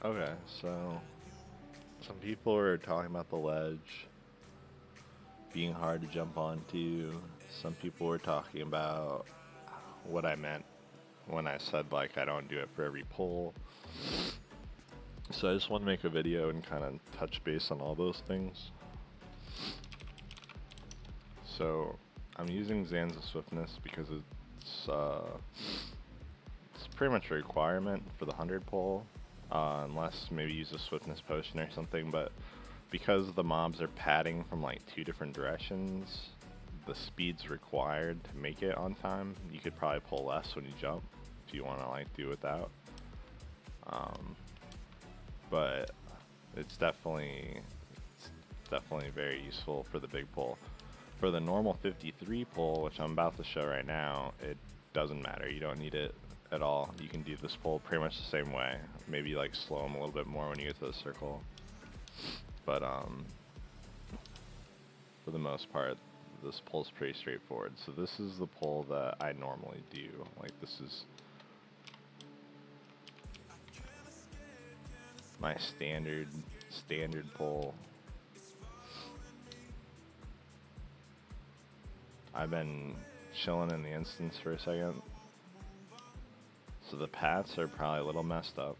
Okay, so some people are talking about the ledge being hard to jump onto. Some people were talking about what I meant when I said like I don't do it for every pull. So I just want to make a video and kind of touch base on all those things. So I'm using Zanza Swiftness because it's pretty much a requirement for the 100 pull, unless maybe use a Swiftness potion or something. But because the mobs are padding from like 2 different directions, the speed's required to make it on time. You could probably pull less when you jump if you want to like do without. But it's definitely very useful for the big pull. For the normal 53 pull, which I'm about to show right now, it doesn't matter. You don't need it at all. You can do this pull pretty much the same way. Maybe like slow them a little bit more when you get to the circle. But for the most part, this pull's pretty straightforward. So this is the pull that I normally do. Like this is my standard pull. I've been chilling in the instance for a second. So the paths are probably a little messed up.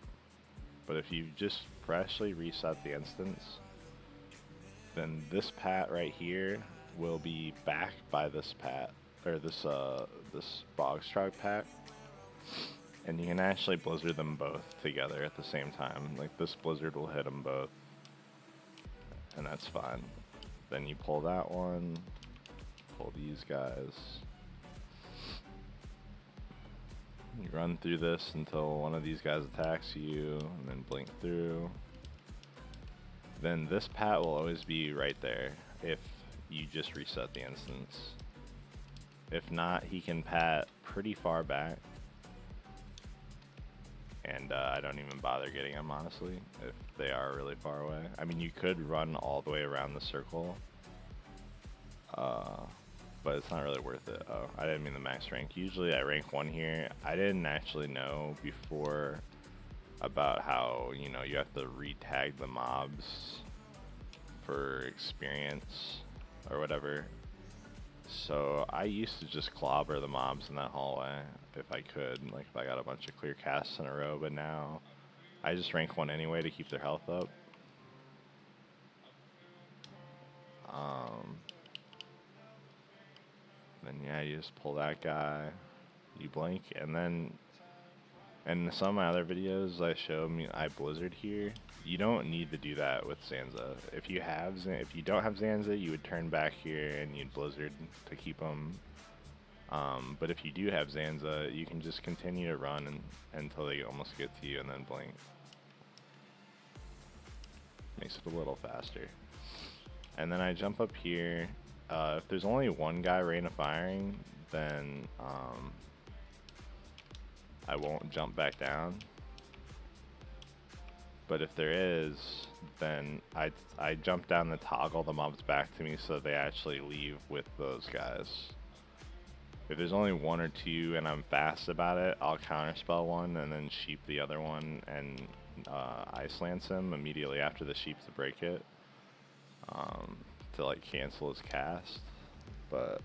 But if you just freshly reset the instance, then this pat right here will be backed by this pat, or this Bogstrog pack. And you can actually blizzard them both together at the same time. Like this blizzard will hit them both, and that's fine. Then you pull that one, pull these guys. You run through this until one of these guys attacks you, and then blink through. Then this pat will always be right there if you just reset the instance. If not, he can pat pretty far back. And I don't even bother getting them, honestly, if they are really far away. I mean, you could run all the way around the circle, but it's not really worth it. Oh, I didn't mean the max rank. Usually at rank 1 here, I didn't actually know before about how, you know, you have to re-tag the mobs for experience or whatever. So I used to just clobber the mobs in that hallway if I could, like if I got a bunch of clear casts in a row, but now I just rank 1 anyway to keep their health up. Then yeah, you just pull that guy, you blink, and then in some of my other videos I show me I blizzard here. You don't need to do that with Zanza. If you don't have Zanza, you would turn back here and you'd blizzard to keep them. But if you do have Zanza, you can just continue to run until they almost get to you and then blink. Makes it a little faster. And then I jump up here. If there's only one guy rain of firing, then I won't jump back down. But if there is, then I jump down to toggle the mobs back to me so they actually leave with those guys. If there's only 1 or 2 and I'm fast about it, I'll counterspell one and then sheep the other one and ice lance him immediately after the sheep to break it, to like cancel his cast. But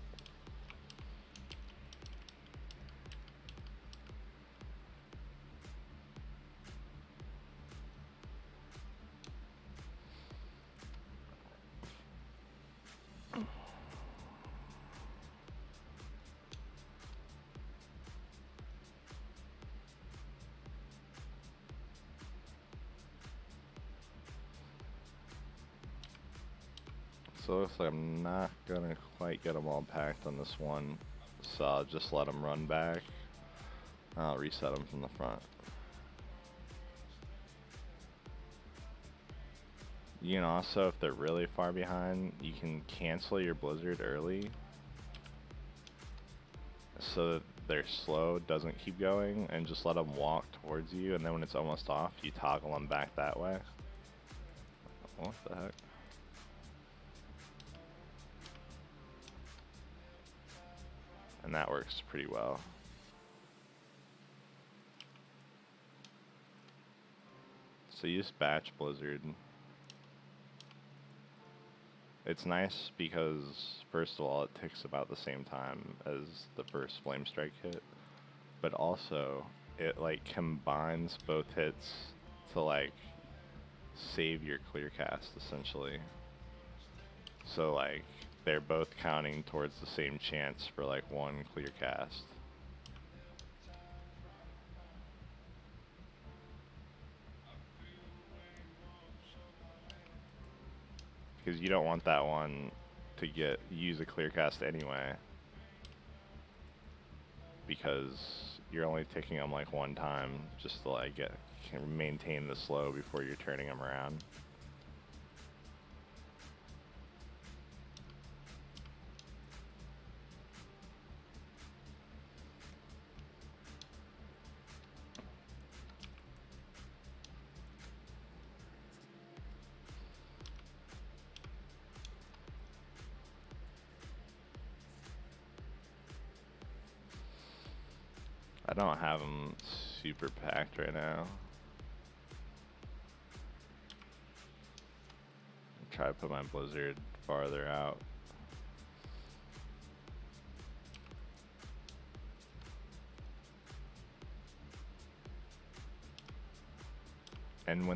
so it looks like I'm not gonna quite get them all packed on this one, so I'll just let them run back. I'll reset them from the front. You can also, if they're really far behind, you can cancel your blizzard early so that their slow doesn't keep going, and just let them walk towards you, and then when it's almost off, you toggle them back that way. What the heck? And that works pretty well. So use Batch Blizzard. It's nice because, first of all, it ticks about the same time as the first Flame Strike hit, but also it like combines both hits to like save your clear cast essentially. So like they're both counting towards the same chance for like one clear cast. Because you don't want that one to use a clear cast anyway, because you're only ticking them like one time just to like maintain the slow before you're turning them around. I don't have them super packed right now. Try to put my Blizzard farther out. And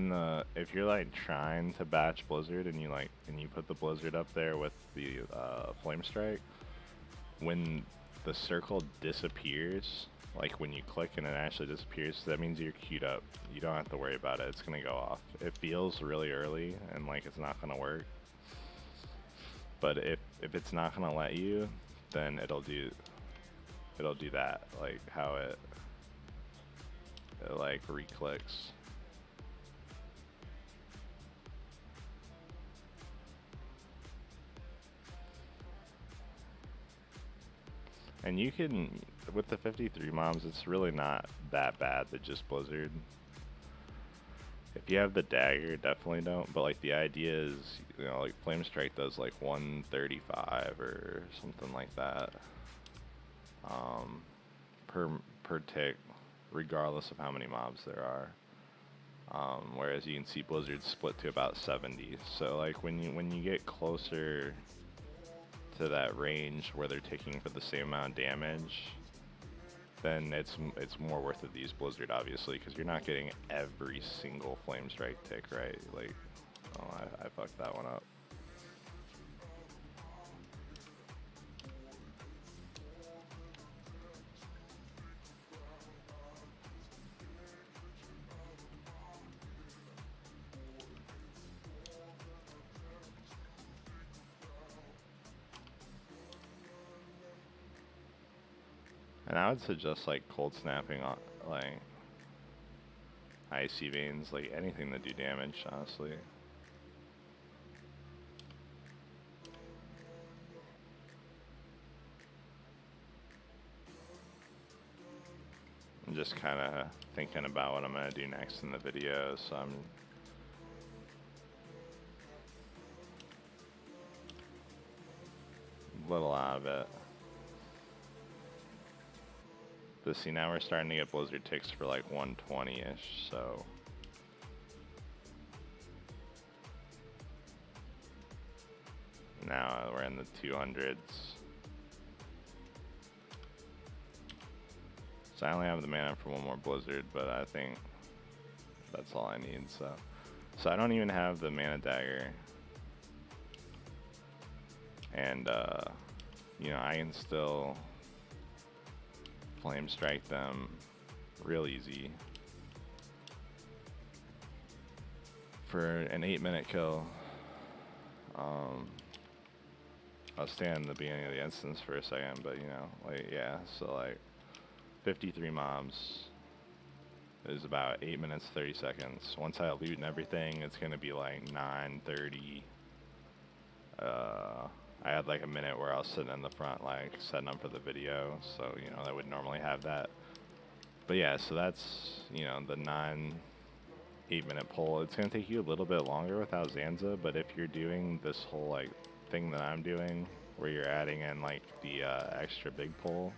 if you're like trying to batch Blizzard and you put the Blizzard up there with the Flame Strike, when the circle disappears, like when you click and it actually disappears, that means you're queued up. You don't have to worry about it. It's gonna go off. It feels really early and like it's not gonna work. But if it's not gonna let you, then it'll do that, like how it like re-clicks. And you can, with the 53 mobs, it's really not that bad to just Blizzard. If you have the dagger, definitely don't. But like the idea is, you know, like Flame Strike does like 135 or something like that per tick, regardless of how many mobs there are. Whereas you can see Blizzard split to about 70. So like when you get closer to that range where they're taking for the same amount of damage, then it's more worth it to use Blizzard, obviously, because you're not getting every single Flame Strike tick, right? Like, oh, I fucked that one up. And I would suggest like cold snapping on like icy veins, like anything to do damage, honestly. I'm just kind of thinking about what I'm gonna do next in the video, so I'm a little out of it. But see, now we're starting to get Blizzard ticks for like 120-ish, so. Now we're in the 200s. So I only have the mana for one more Blizzard, but I think that's all I need, so. So I don't even have the mana dagger. And, you know, I can still Flame Strike them real easy for an 8-minute kill. I'll stay in the beginning of the instance for a second, but you know, like, yeah, so like 53 mobs is about 8 minutes 30 seconds. Once I loot and everything, it's gonna be like 9:30. I had like a minute where I was sitting in the front, like setting up for the video, so you know, I would normally have that. But yeah, so that's, you know, the 8-minute pull. It's gonna take you a little bit longer without Zanza, but if you're doing this whole like thing that I'm doing, where you're adding in like the extra big pull,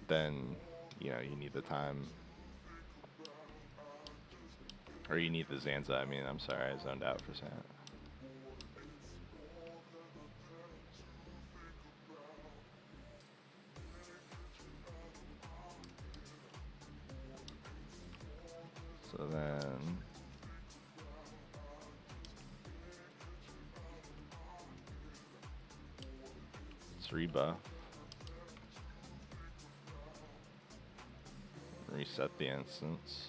then you know, you need the time. Or you need the Zanza. I mean, I'm sorry, I zoned out for a second. So then... let's rebuff. Reset the instance.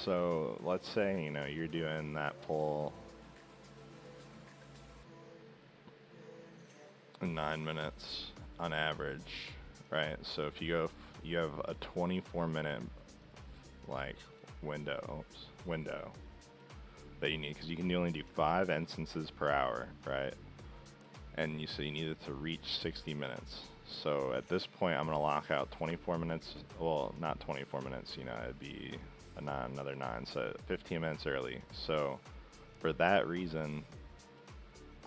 So let's say, you know, you're doing that pull in 9 minutes on average, right? So if you go, you have a 24-minute like window that you need, because you can only do 5 instances per hour, right? And so you need it to reach 60 minutes. So at this point, I'm gonna lock out 24 minutes. Well, not 24 minutes. You know, it'd be another 9, so 15 minutes early. So for that reason,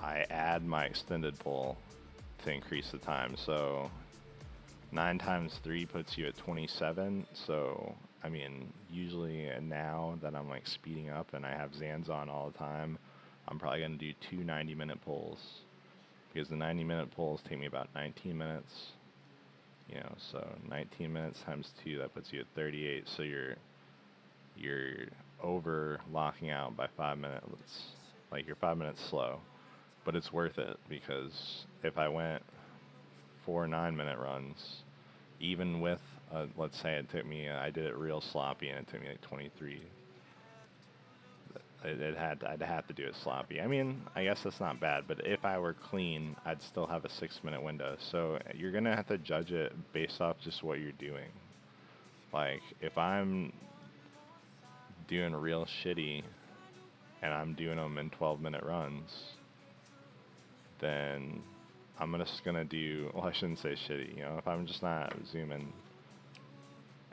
I add my extended pull to increase the time. So 9 times 3 puts you at 27. So I mean, usually now that I'm like speeding up and I have Zans on all the time, I'm probably gonna do 2 90-minute pulls, because the 90-minute pulls take me about 19 minutes. You know, so 19 minutes times 2, that puts you at 38. So you're over locking out by 5 minutes. Like, you're 5 minutes slow, but it's worth it, because if I went 4 9-minute runs, even with let's say it took me, I did it real sloppy and it took me like 23. I'd have to do it sloppy. I mean, I guess that's not bad, but if I were clean, I'd still have a 6-minute window. So you're gonna have to judge it based off just what you're doing. Like, if I'm doing real shitty and I'm doing them in 12-minute runs, then I'm just gonna do, well, I shouldn't say shitty, you know, if I'm just not zooming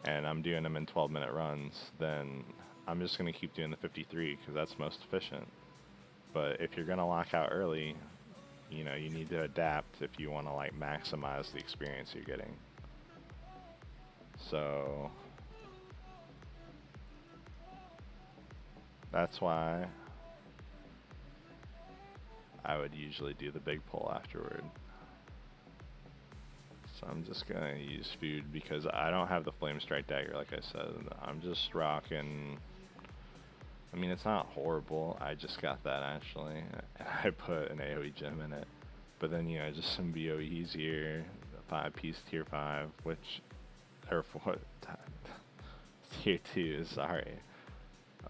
and I'm doing them in 12-minute runs, then I'm just gonna keep doing the 53, because that's most efficient. But if you're gonna lock out early, you know, you need to adapt if you want to like maximize the experience you're getting. So that's why I would usually do the big pull afterward. So I'm just gonna use food because I don't have the Flame Strike dagger, like I said. I'm just rocking. I mean, it's not horrible. I just got that actually. I put an AoE gem in it. But then, you know, just some VOEs here, 5-piece tier 5, which, or 4, tier 2, sorry,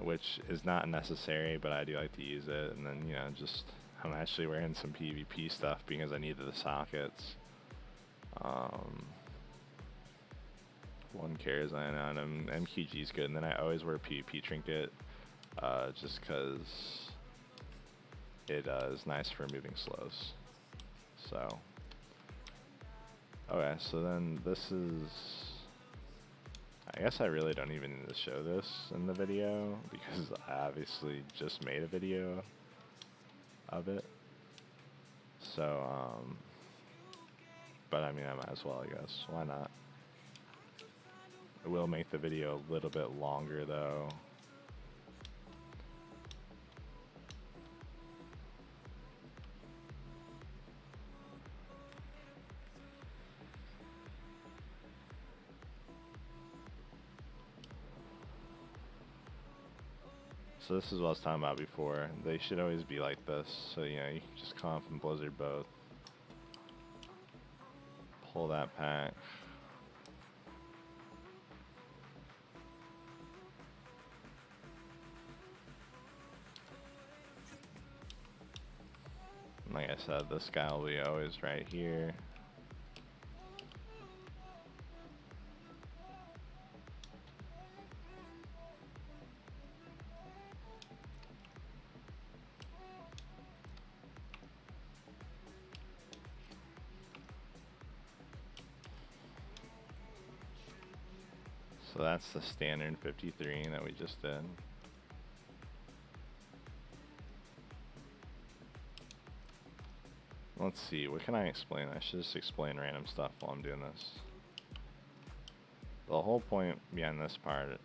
which is not necessary, but I do like to use it. And then, you know, just, I'm actually wearing some PvP stuff because I needed the sockets. 1 cares on him. MQG's good, and then I always wear PvP trinket, just because it is nice for moving slows. So, okay, so then this is, I guess I really don't even need to show this in the video, because I obviously just made a video of it. So, but I mean, I might as well, I guess. Why not? It will make the video a little bit longer, though. So this is what I was talking about before. They should always be like this. So, you know, you can just comp and Blizzard both. Pull that pack. Like I said, this guy will be always right here. So that's the standard 53 that we just did. Let's see, what can I explain? I should just explain random stuff while I'm doing this. The whole point behind this part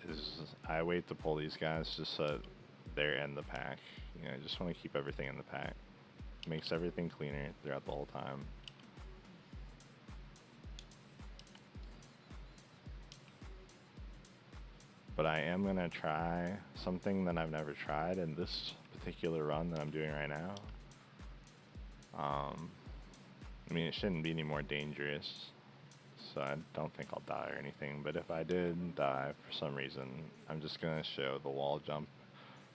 is I wait to pull these guys just so they're in the pack. You know, I just want to keep everything in the pack. Makes everything cleaner throughout the whole time. But I am going to try something that I've never tried in this particular run that I'm doing right now. I mean, it shouldn't be any more dangerous, so I don't think I'll die or anything, but if I did die for some reason, I'm just going to show the wall jump,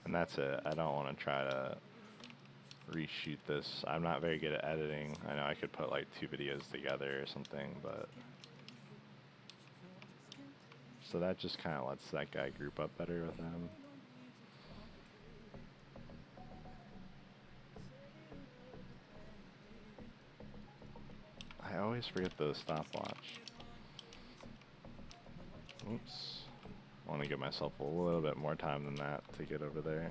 and that's it. I don't want to try to reshoot this. I'm not very good at editing. I know I could put like 2 videos together or something, but... So that just kind of lets that guy group up better with them. I always forget the stopwatch. Oops. I want to give myself a little bit more time than that to get over there.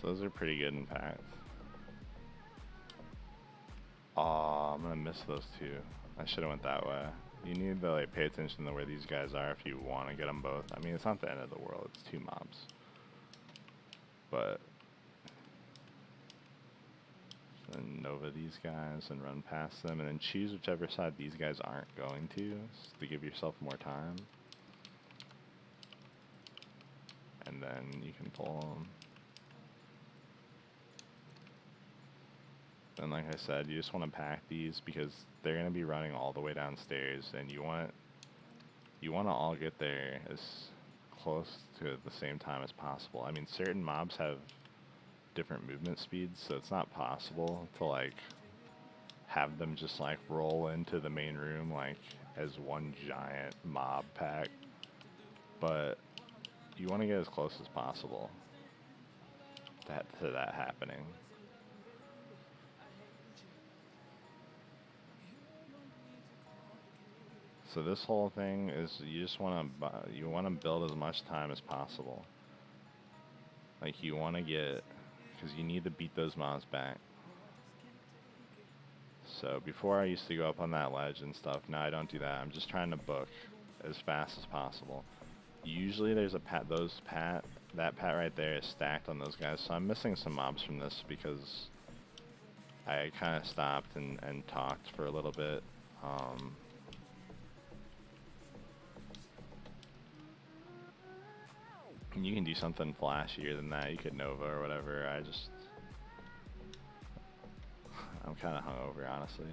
So those are pretty good in packed. Aw, I'm gonna miss those two. I should have went that way. You need to like pay attention to where these guys are if you want to get them both. I mean, it's not the end of the world. It's 2 mobs. But then Nova these guys and run past them, and then choose whichever side these guys aren't going to give yourself more time. And then you can pull them. And like I said, you just want to pack these because they're going to be running all the way downstairs, and you want to all get there as close to the same time as possible. I mean, certain mobs have different movement speeds, so it's not possible to like have them just like roll into the main room like as one giant mob pack, but you want to get as close as possible to that happening. So this whole thing is you just want to build as much time as possible. Like you want to get, because you need to beat those mobs back. So before I used to go up on that ledge and stuff. Now I don't do that. I'm just trying to book as fast as possible. Usually there's a that pat right there is stacked on those guys. So I'm missing some mobs from this because I kind of stopped and talked for a little bit. You can do something flashier than that. You could Nova or whatever. I'm kind of hungover, honestly,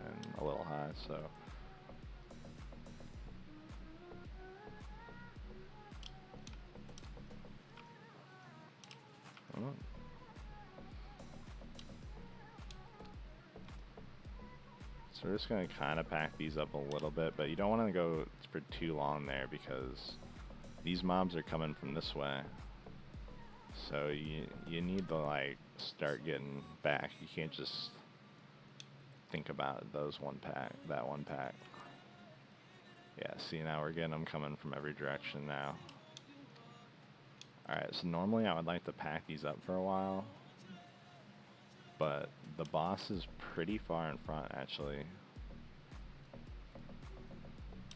and a little high, so. Oh. So we're just going to kind of pack these up a little bit, but you don't want to go for too long there because these mobs are coming from this way. So you need to like start getting back. You can't just think about that one pack. Yeah, see, now we're getting them coming from every direction now. Alright, so normally I would like to pack these up for a while, but the boss is pretty far in front actually.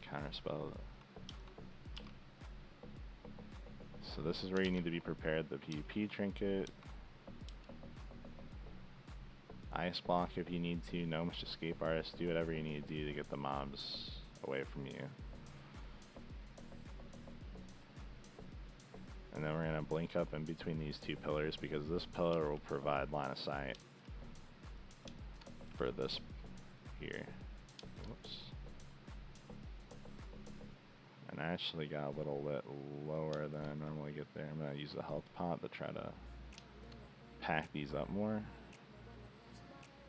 Counterspell. So this is where you need to be prepared. The PvP trinket. Ice block if you need to. Gnomish escape artist. Do whatever you need to do to get the mobs away from you. And then we're going to blink up in between these 2 pillars because this pillar will provide line of sight for this here. Whoops. And I actually got a little bit lower than I normally get there. I'm going to use the health pot to try to pack these up more.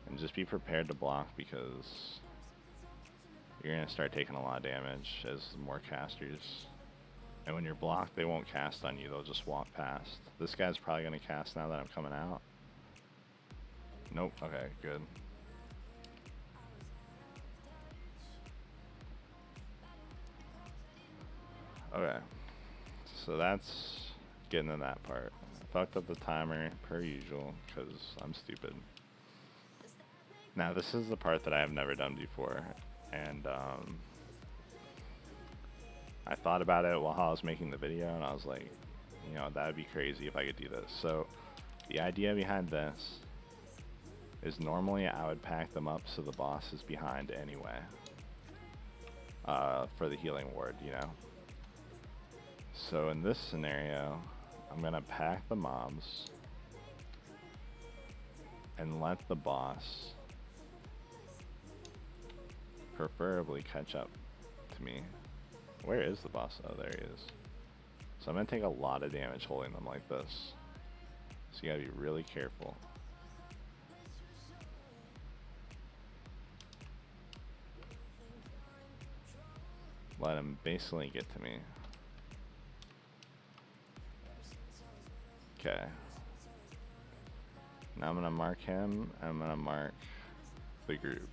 And just be prepared to block because you're going to start taking a lot of damage as more casters. And when you're blocked, they won't cast on you, they'll just walk past. This guy's probably going to cast now that I'm coming out. Nope, okay, good. Okay, so that's getting to that part. I fucked up the timer per usual because I'm stupid. Now this is the part that I have never done before, and I thought about it while I was making the video, and I was like, you know, that would be crazy if I could do this. So the idea behind this is normally I would pack them up so the boss is behind anyway, for the healing ward, you know. So in this scenario, I'm gonna pack the mobs and let the boss preferably catch up to me. Where is the boss? Oh, there he is. So I'm gonna take a lot of damage holding them like this. So you gotta be really careful. Let him basically get to me. Okay. Now I'm gonna mark him, and I'm gonna mark the group.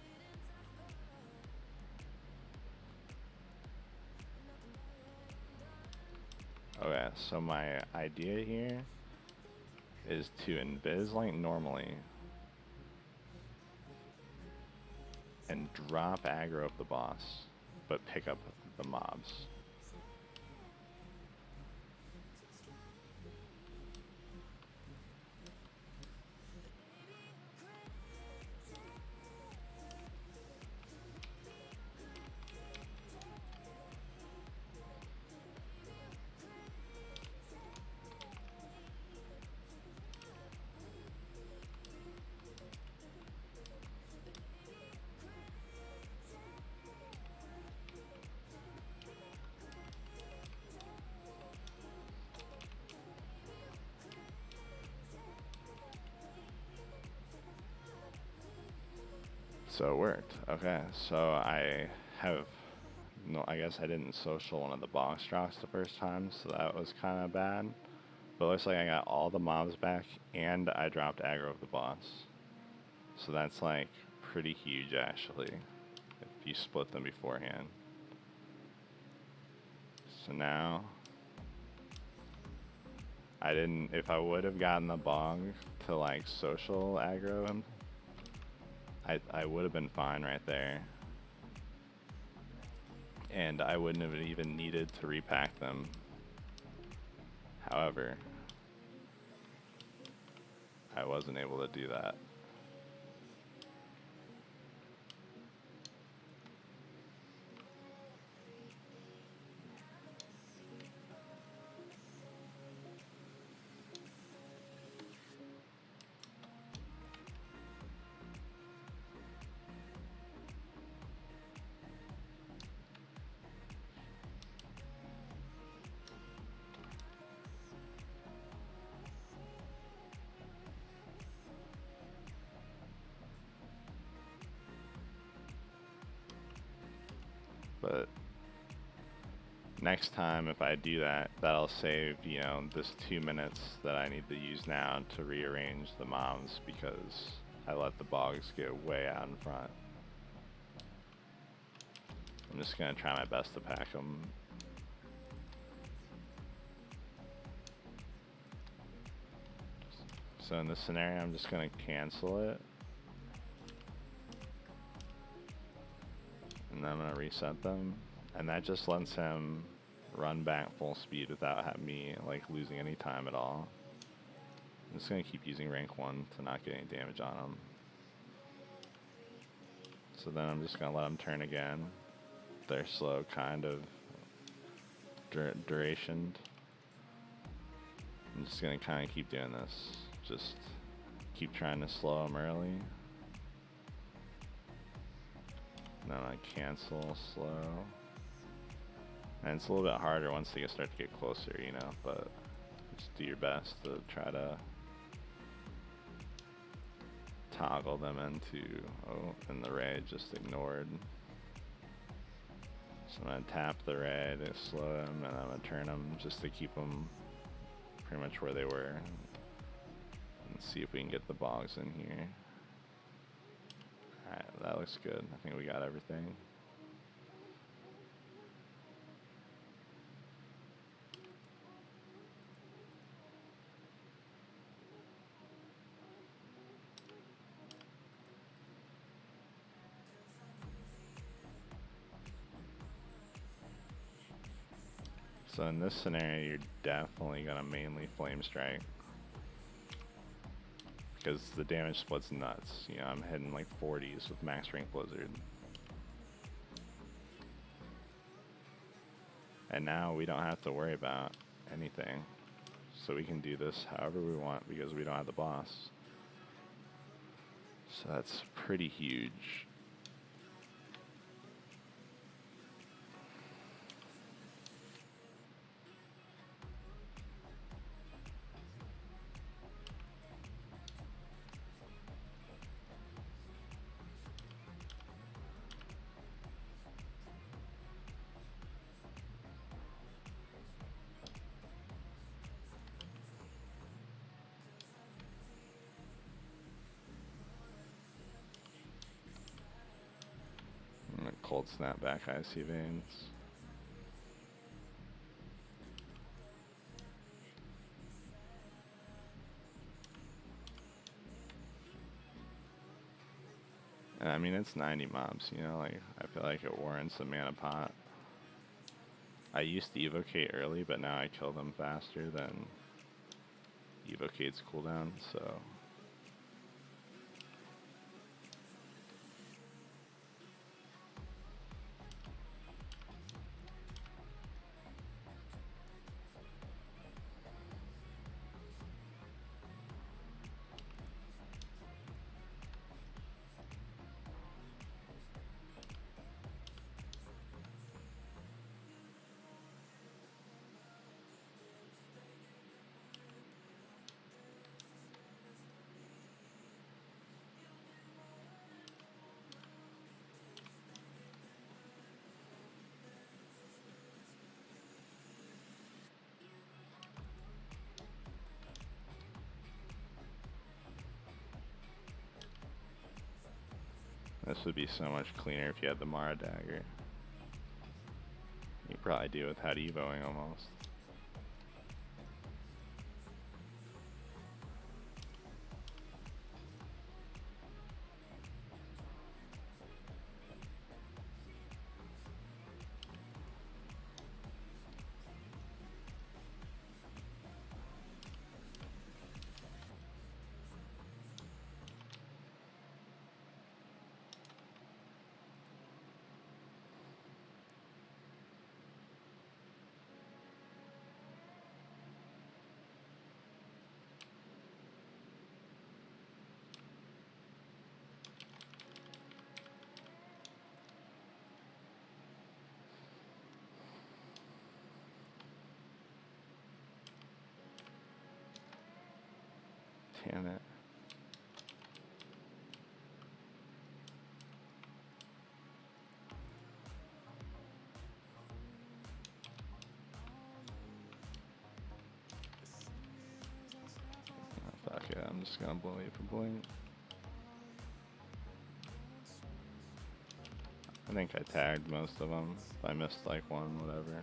Okay, so my idea here is to invis like normally and drop aggro of the boss, but pick up the mobs. So it worked. Okay, so I have, no, I guess I didn't social one of the box drops the first time, so that was kind of bad. But it looks like I got all the mobs back, and I dropped aggro of the boss. So that's like pretty huge actually, if you split them beforehand. So now, if I would have gotten the bog to like social aggro him, I would have been fine right there. And I wouldn't have even needed to repack them. However, I wasn't able to do that. But next time if I do that, that'll save, you know, this 2 minutes that I need to use now to rearrange the mobs because I let the bogs get way out in front. I'm just gonna try my best to pack them. So in this scenario, I'm just gonna cancel it. And then I'm gonna reset them. And that just lets him run back full speed without having me like losing any time at all. I'm just gonna keep using rank 1 to not get any damage on him. So then I'm just gonna let them turn again. They're slow, kind of durationed. I'm just gonna kind of keep doing this. Just keep trying to slow them early. Then I cancel slow. And it's a little bit harder once they start to get closer, you know, but just do your best to try to toggle them into, oh, and the raid just ignored. So I'm going to tap the raid, slow them, and I'm going to turn them just to keep them pretty much where they were. And see if we can get the bogs in here. Alright, that looks good. I think we got everything. So in this scenario, you're definitely going to mainly flame strike. Because the damage split's nuts. You know, I'm hitting like 40s with max strength blizzard. And now we don't have to worry about anything. So we can do this however we want because we don't have the boss. So that's pretty huge. Cold snapback icy veins. And I mean, it's 90 mobs, you know, like, I feel like it warrants a mana pot. I used to evocate early, but now I kill them faster than evocate's cooldown, so. This would be so much cleaner if you had the Mara dagger. You probably do without evoing almost. Damn it. Oh, fuck it, I'm just gonna blow you for blink. I think I tagged most of them. If I missed like one, whatever.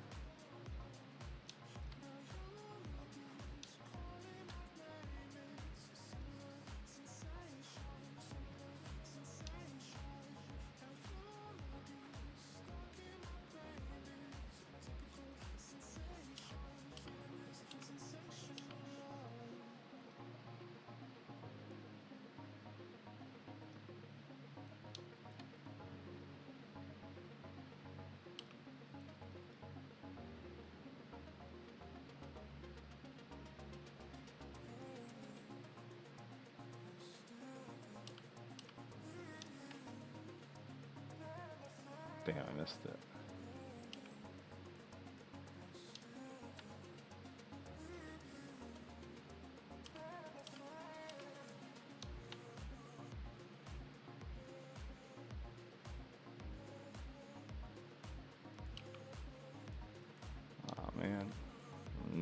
Damn, I missed it.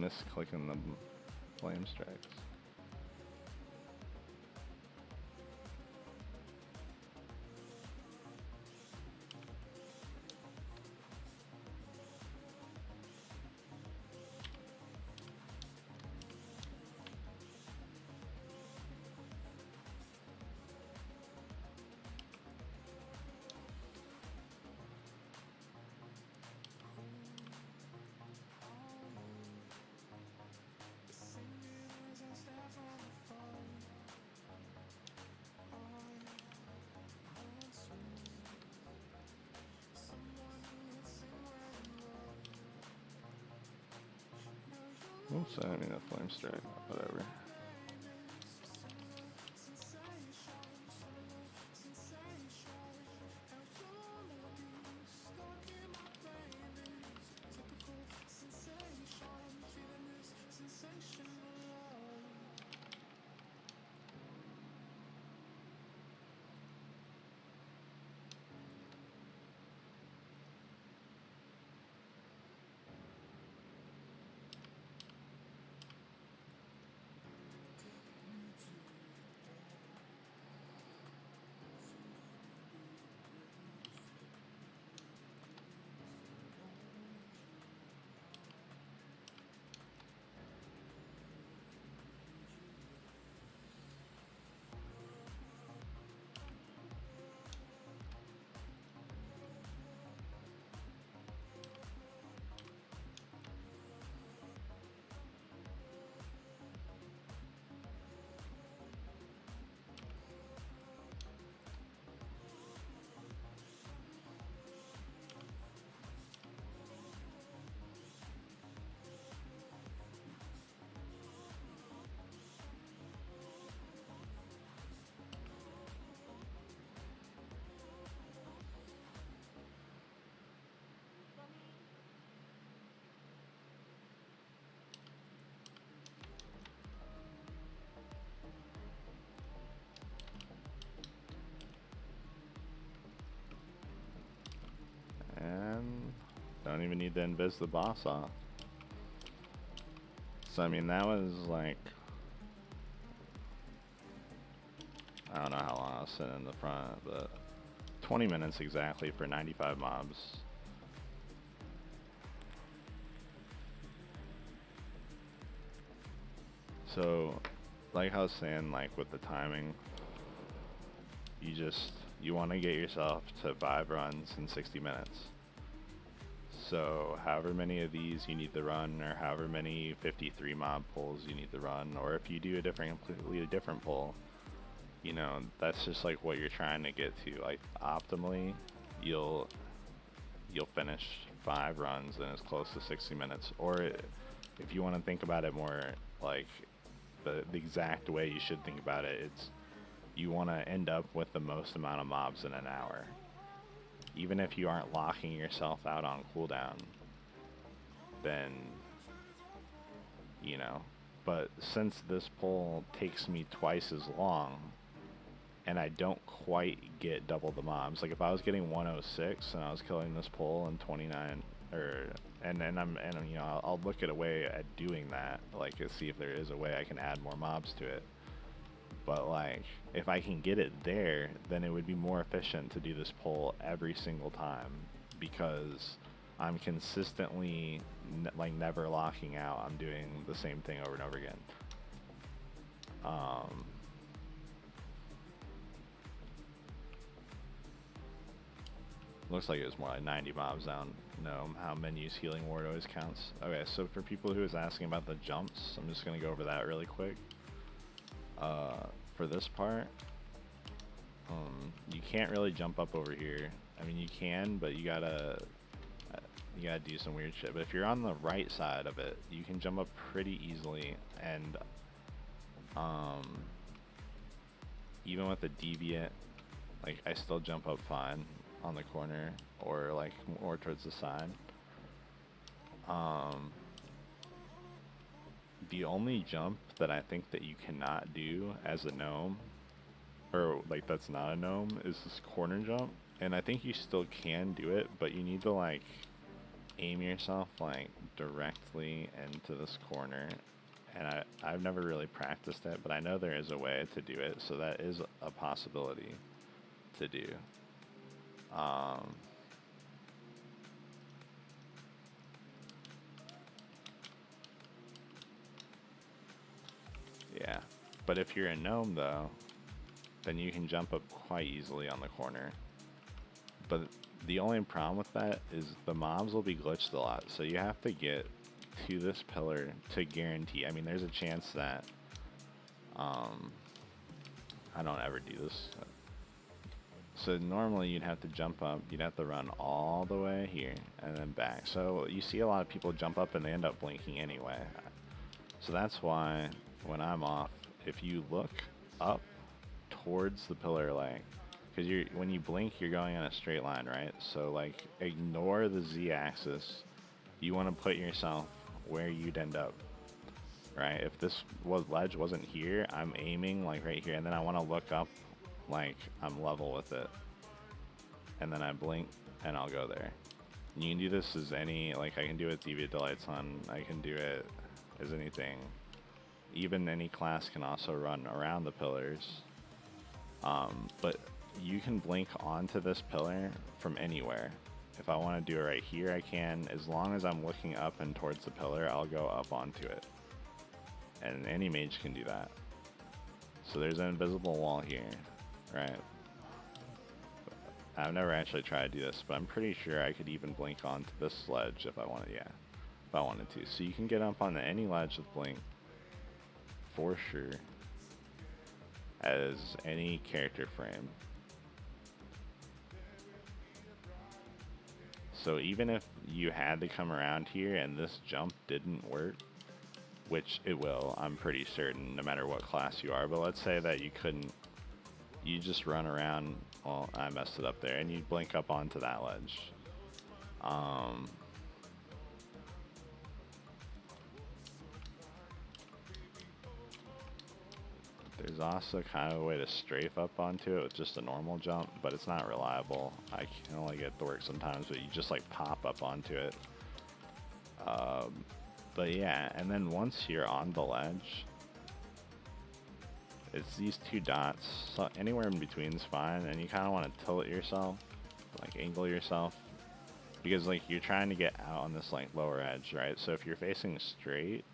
misclicking the flame strikes. Oops, I didn't mean a flame strike. Whatever. And don't even need to invis the boss off. So I mean that was like, I don't know how long I was sitting in the front, but 20 minutes exactly for 95 mobs. So like I was saying, like with the timing, you want to get yourself to 5 runs in 60 minutes. So however many of these you need to run, or however many 53 mob pulls you need to run, or if you do a completely different pull, you know, that's just like what you're trying to get to. Like optimally, you'll finish 5 runs in as close to 60 minutes. Or if you want to think about it more like the exact way you should think about it, it's you want to end up with the most amount of mobs in an hour. Even if you aren't locking yourself out on cooldown, then, you know, but since this pull takes me twice as long, and I don't quite get double the mobs, like if I was getting 106 and I was killing this pull in 29, and you know, I'll look at a way at doing that, like to see if there is a way I can add more mobs to it. But like, if I can get it there, then it would be more efficient to do this pull every single time, because I'm consistently like never locking out. I'm doing the same thing over and over again. Looks like it was more like 90 mobs down. No, how menus healing ward always counts. Okay, so for people who was asking about the jumps, I'm just gonna go over that really quick. For this part, you can't really jump up over here. I mean, you can, but you gotta do some weird shit. But if you're on the right side of it, you can jump up pretty easily, and even with the deviant, like I still jump up fine on the corner or like more towards the side. The only jump that I think that you cannot do as a gnome, or like that's not a gnome, is this corner jump. And I think you still can do it, but you need to like aim yourself like directly into this corner. And I've never really practiced it, but I know there is a way to do it, so that is a possibility to do. Um, yeah, but if you're a gnome though, then you can jump up quite easily on the corner. But the only problem with that is the mobs will be glitched a lot, so you have to get to this pillar to guarantee. I mean, there's a chance that I don't ever do this. So normally you'd have to jump up, you'd have to run all the way here and then back. So you see a lot of people jump up and they end up blinking anyway. So that's why when I'm off, if you look up towards the pillar, like, because when you blink, you're going in a straight line, right? So like, ignore the Z-axis. You want to put yourself where you'd end up, right? If this ledge wasn't here, I'm aiming like right here, and then I want to look up like I'm level with it, and then I blink and I'll go there. And you can do this as any, like I can do it with deviant delights on, I can do it as anything. Even any class can also run around the pillars, but you can blink onto this pillar from anywhere. If I want to do it right here, I can. As long as I'm looking up and towards the pillar, I'll go up onto it. And any mage can do that. So there's an invisible wall here, right? I've never actually tried to do this, but I'm pretty sure I could even blink onto this ledge if I wanted, yeah, if I wanted to. So you can get up onto any ledge with blink, for sure, as any character frame. So even if you had to come around here and this jump didn't work, which it will, I'm pretty certain, no matter what class you are, but let's say that you couldn't, you just run around, well, I messed it up there, and you blink up onto that ledge. There's also kind of a way to strafe up onto it with just a normal jump, but it's not reliable. I can only get it to work sometimes, but you just like pop up onto it. But yeah, and then once you're on the ledge, it's these two dots, so anywhere in between is fine, and you kind of want to tilt yourself, like angle yourself, because like you're trying to get out on this like lower edge, right? So if you're facing straight,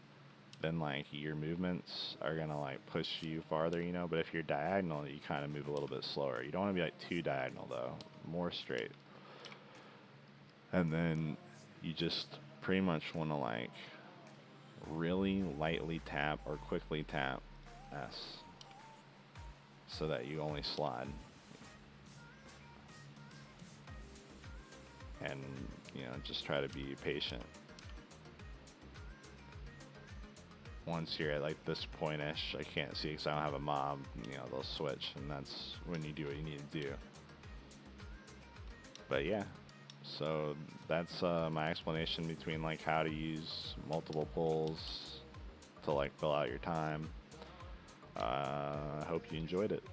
then like your movements are gonna like push you farther, you know, but if you're diagonal, you kind of move a little bit slower. You don't want to be like too diagonal though, more straight. And then you just pretty much want to like really lightly tap or quickly tap S so that you only slide. And, you know, just try to be patient. Once you're at like this point-ish, I can't see because I don't have a mob, you know, they'll switch, and that's when you do what you need to do. But yeah, so that's my explanation between like how to use multiple pulls to like fill out your time. I hope you enjoyed it.